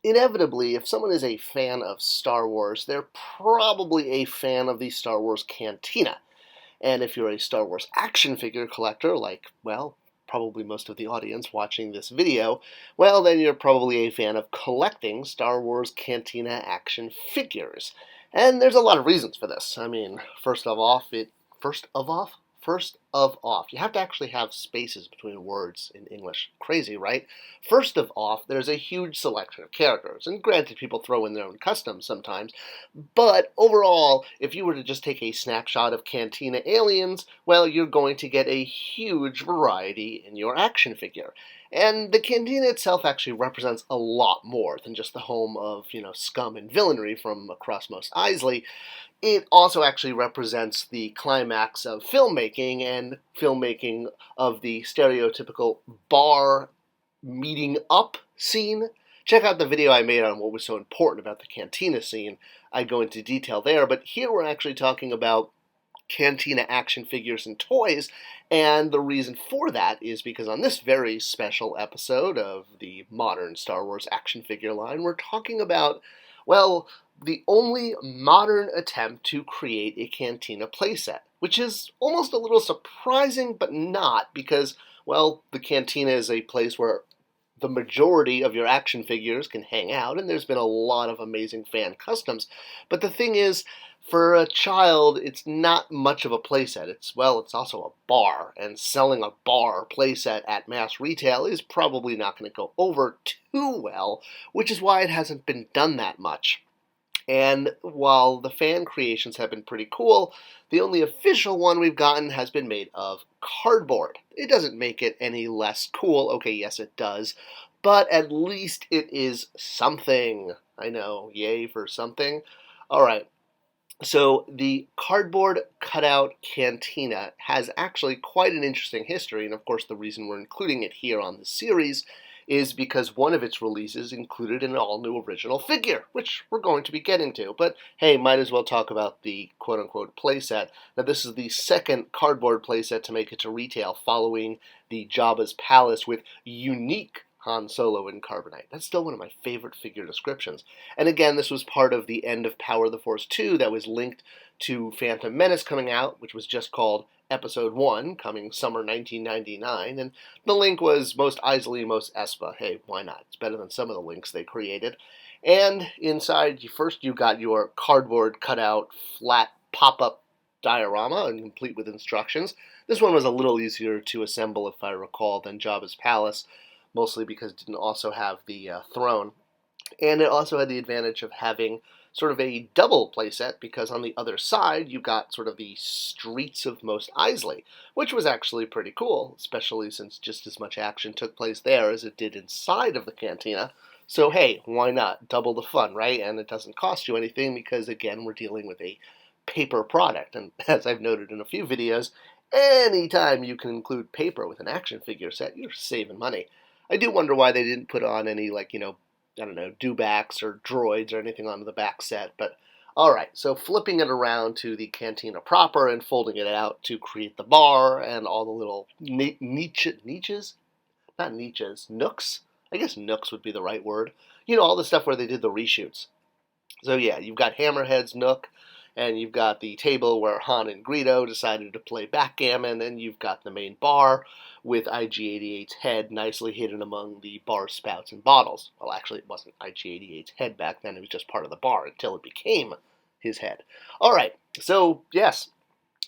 Inevitably, if someone is a fan of Star Wars, they're probably a fan of the Star Wars Cantina. And if you're a Star Wars action figure collector, like, well, probably most of the audience watching this video, well, then you're probably a fan of collecting Star Wars Cantina action figures. And there's a lot of reasons for this. I mean, first of all, you have to actually have spaces between words in English. Crazy, right? First of all, there's a huge selection of characters, and granted, people throw in their own customs sometimes, but overall, if you were to just take a snapshot of Cantina aliens, well, you're going to get a huge variety in your action figure. And the Cantina itself actually represents a lot more than just the home of, scum and villainy from across Mos Eisley. It also actually represents the climax of filmmaking and filmmaking of the stereotypical bar meeting up scene. Check out the video I made on what was so important about the Cantina scene. I go into detail there, but here we're actually talking about Cantina action figures and toys, and the reason for that is because on this very special episode of the modern Star Wars action figure line, we're talking about, well, the only modern attempt to create a Cantina playset, which is almost a little surprising, but not, because, well, the Cantina is a place where the majority of your action figures can hang out, and there's been a lot of amazing fan customs. But the thing is, for a child, it's not much of a playset. It's also a bar, and selling a bar playset at mass retail is probably not going to go over too well, which is why it hasn't been done that much. And while the fan creations have been pretty cool, the only official one we've gotten has been made of cardboard. It doesn't make it any less cool. Okay, yes, it does. But at least it is something. I know, yay for something. Alright, so the cardboard cutout Cantina has actually quite an interesting history, and of course the reason we're including it here on the series is because one of its releases included an all-new original figure, which we're going to be getting to. But hey, might as well talk about the quote-unquote playset. Now, this is the second cardboard playset to make it to retail, following the Jabba's Palace with unique Han Solo in carbonite. That's still one of my favorite figure descriptions. And again, this was part of the end of Power of the Force 2 that was linked to Phantom Menace coming out, which was just called Episode 1, coming summer 1999, and the link was Most Eisley, Most Espa. Hey, why not? It's better than some of the links they created. And inside, first you got your cardboard cutout flat pop-up diorama, and complete with instructions. This one was a little easier to assemble, if I recall, than Jabba's Palace, mostly because it didn't also have the throne. And it also had the advantage of having sort of a double playset, because on the other side you got sort of the streets of Mos Eisley, which was actually pretty cool, especially since just as much action took place there as it did inside of the Cantina. So hey, why not? Double the fun, right? And it doesn't cost you anything because, again, we're dealing with a paper product, and as I've noted in a few videos, anytime you can include paper with an action figure set, you're saving money. I do wonder why they didn't put on any, I don't know, dewbacks or droids or anything on the back set, but alright, so flipping it around to the Cantina proper and folding it out to create the bar and all the little niches? Not niches, nooks? I guess nooks would be the right word. You know, all the stuff where they did the reshoots. So yeah, you've got Hammerhead's nook, and you've got the table where Han and Greedo decided to play backgammon, and you've got the main bar with IG-88's head nicely hidden among the bar spouts and bottles. Well, actually, it wasn't IG-88's head back then, it was just part of the bar until it became his head. Alright, so yes,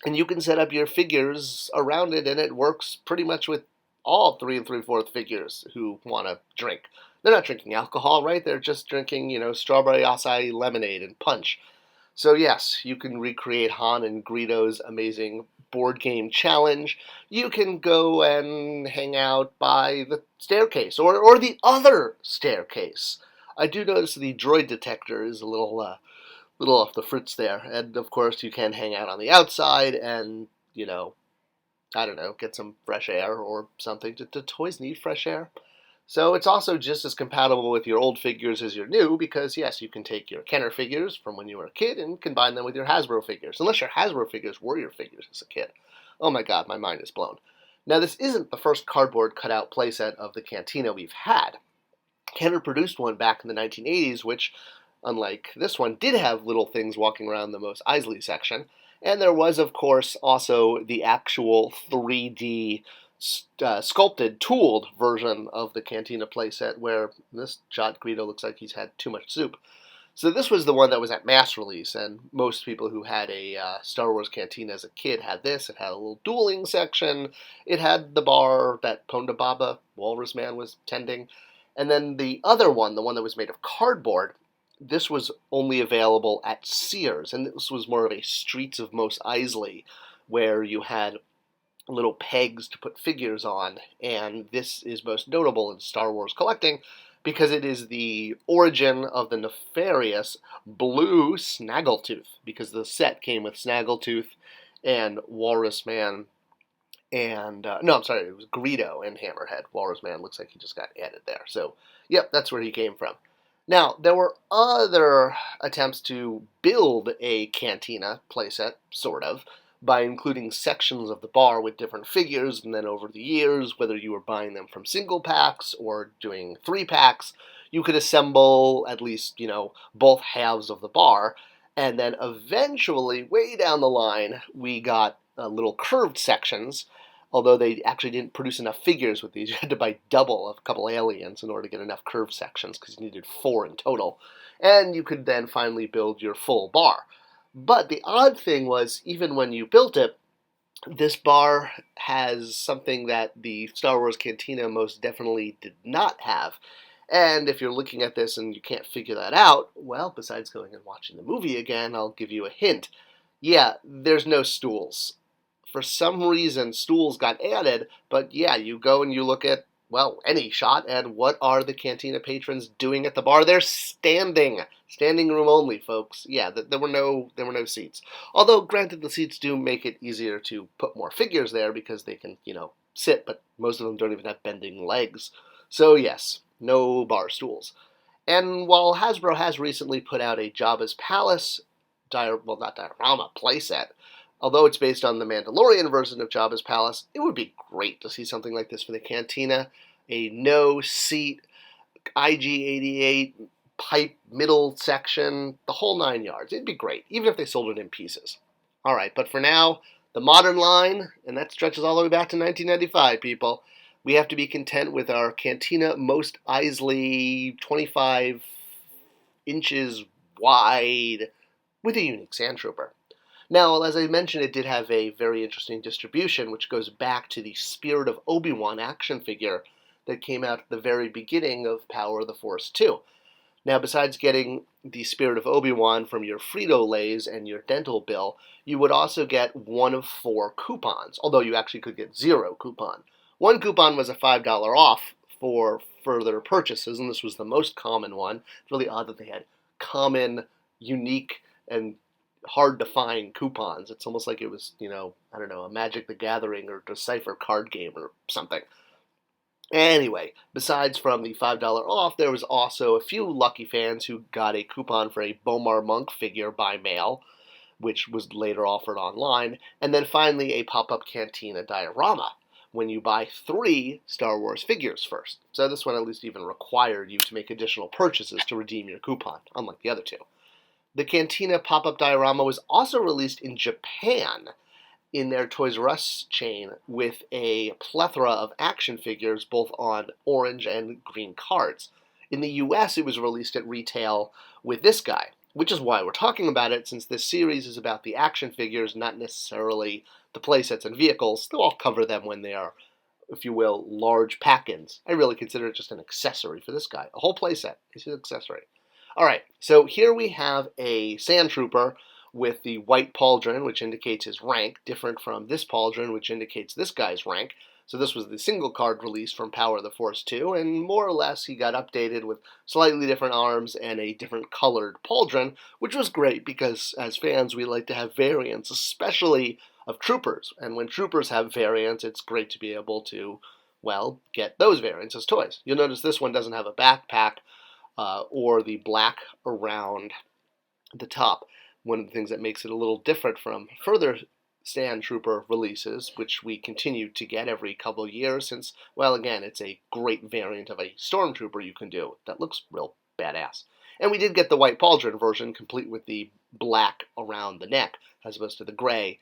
and you can set up your figures around it, and it works pretty much with all 3 3/4 figures who want to drink. They're not drinking alcohol, right? They're just drinking, strawberry acai lemonade and punch. So yes, you can recreate Han and Greedo's amazing board game challenge. You can go and hang out by the staircase, or the other staircase. I do notice the droid detector is a little off the fritz there. And of course, you can hang out on the outside and, I don't know, get some fresh air or something. Do toys need fresh air? So it's also just as compatible with your old figures as your new, because yes, you can take your Kenner figures from when you were a kid and combine them with your Hasbro figures, unless your Hasbro figures were your figures as a kid. Oh my god, my mind is blown. Now, this isn't the first cardboard cutout playset of the Cantina we've had. Kenner produced one back in the 1980s, which, unlike this one, did have little things walking around the Mos Eisley section. And there was, of course, also the actual 3D sculpted, tooled version of the Cantina playset, where this shot Greedo looks like he's had too much soup. So this was the one that was at mass release, and most people who had a Star Wars Cantina as a kid had this. It had a little dueling section. It had the bar that Ponda Baba, Walrus Man, was tending. And then the other one, the one that was made of cardboard, this was only available at Sears, and this was more of a Streets of Mos Eisley, where you had little pegs to put figures on, and this is most notable in Star Wars collecting because it is the origin of the nefarious blue Snaggletooth, because the set came with Snaggletooth and Walrus Man and, no, I'm sorry, it was Greedo and Hammerhead. Walrus Man looks like he just got added there. So, yep, that's where he came from. Now, there were other attempts to build a Cantina playset, sort of, by including sections of the bar with different figures, and then over the years, whether you were buying them from single packs or doing 3-packs, you could assemble at least, both halves of the bar, and then eventually, way down the line, we got little curved sections, although they actually didn't produce enough figures with these. You had to buy double of a couple aliens in order to get enough curved sections, because you needed 4 in total, and you could then finally build your full bar. But the odd thing was, even when you built it, this bar has something that the Star Wars Cantina most definitely did not have. And if you're looking at this and you can't figure that out, well, besides going and watching the movie again, I'll give you a hint. Yeah, there's no stools. For some reason, stools got added, but yeah, you go and you look at, well, any shot, and what are the Cantina patrons doing at the bar? They're standing. Standing room only, folks. Yeah, there were no seats. Although, granted, the seats do make it easier to put more figures there because they can, sit, but most of them don't even have bending legs. So yes, no bar stools. And while Hasbro has recently put out a Jabba's Palace, not diorama, playset, although it's based on the Mandalorian version of Jabba's Palace, it would be great to see something like this for the Cantina. A no-seat IG-88 pipe middle section, the whole 9 yards. It'd be great, even if they sold it in pieces. All right, but for now, the modern line, and that stretches all the way back to 1995, people. We have to be content with our Cantina Mos Eisley 25 inches wide with a unique Sandtrooper. Now, as I mentioned, it did have a very interesting distribution, which goes back to the Spirit of Obi-Wan action figure that came out at the very beginning of Power of the Force 2. Now, besides getting the Spirit of Obi-Wan from your Frito-Lays and your dental bill, you would also get one of 4 coupons, although you actually could get 0 coupon. One coupon was a $5 off for further purchases, and this was the most common one. It's really odd that they had common, unique, and hard-to-find coupons. It's almost like it was, a Magic the Gathering or Decipher card game or something. Anyway, besides from the $5 off, there was also a few lucky fans who got a coupon for a Bomar Monk figure by mail, which was later offered online, and then finally a pop-up Cantina diorama when you buy 3 Star Wars figures first. So this one at least even required you to make additional purchases to redeem your coupon, unlike the other 2. The Cantina pop-up diorama was also released in Japan in their Toys R Us chain with a plethora of action figures both on orange and green cards. In the US, it was released at retail with this guy, which is why we're talking about it, since this series is about the action figures, not necessarily the playsets and vehicles. Though I'll cover them when they are, if you will, large pack-ins. I really consider it just an accessory for this guy. A whole playset is his accessory. Alright, so here we have a Sandtrooper with the white pauldron, which indicates his rank, different from this pauldron, which indicates this guy's rank. So this was the single card release from Power of the Force 2, and more or less he got updated with slightly different arms and a different colored pauldron, which was great because as fans we like to have variants, especially of troopers. And when troopers have variants, it's great to be able to, well, get those variants as toys. You'll notice this one doesn't have a backpack or the black around the top. One of the things that makes it a little different from further Sandtrooper releases, which we continue to get every couple of years since, well, again, it's a great variant of a Stormtrooper you can do that looks real badass. And we did get the white pauldron version, complete with the black around the neck, as opposed to the gray.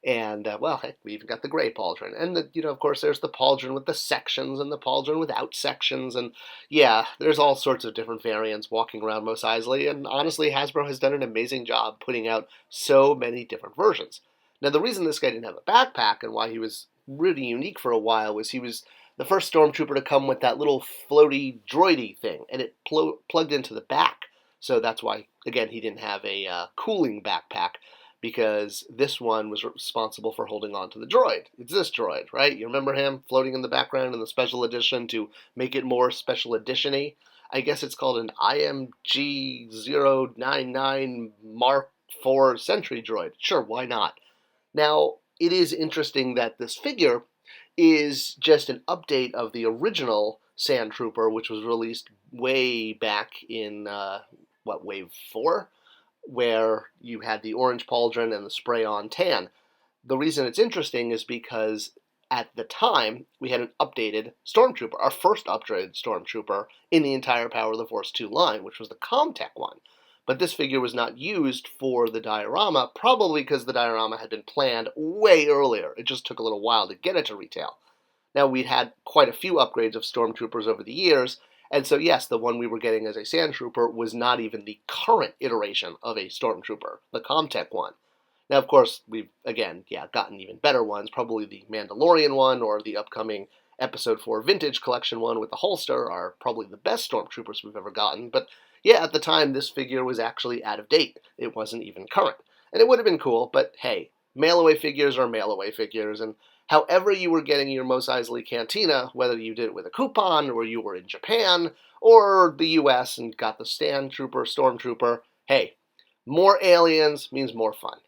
And, well, heck, we even got the gray pauldron. And, of course, there's the pauldron with the sections and the pauldron without sections. And, yeah, there's all sorts of different variants walking around Mos Eisley. And, honestly, Hasbro has done an amazing job putting out so many different versions. Now, the reason this guy didn't have a backpack and why he was really unique for a while was he was the first Stormtrooper to come with that little floaty droidy thing. And it plugged into the back. So that's why, again, he didn't have a cooling backpack, because this one was responsible for holding on to the droid. It's this droid, right? You remember him floating in the background in the special edition to make it more special edition-y? I guess it's called an IMG-099 Mark IV Sentry droid. Sure, why not? Now, it is interesting that this figure is just an update of the original Sandtrooper, which was released way back in, Wave 4? Where you had the orange pauldron and the spray-on tan. The reason it's interesting is because at the time, we had an updated Stormtrooper, our first upgraded Stormtrooper in the entire Power of the Force 2 line, which was the Comtech one. But this figure was not used for the diorama, probably because the diorama had been planned way earlier. It just took a little while to get it to retail. Now, we'd had quite a few upgrades of Stormtroopers over the years, and so, yes, the one we were getting as a Sandtrooper was not even the current iteration of a Stormtrooper, the Comtech one. Now, of course, we've, again, gotten even better ones, probably the Mandalorian one or the upcoming Episode 4 Vintage Collection one with the holster are probably the best Stormtroopers we've ever gotten, but yeah, at the time, this figure was actually out of date. It wasn't even current. And it would have been cool, but hey, mail-away figures are mail-away figures, and however you were getting your Mos Eisley Cantina, whether you did it with a coupon, or you were in Japan, or the US and got the Stormtrooper, hey, more aliens means more fun.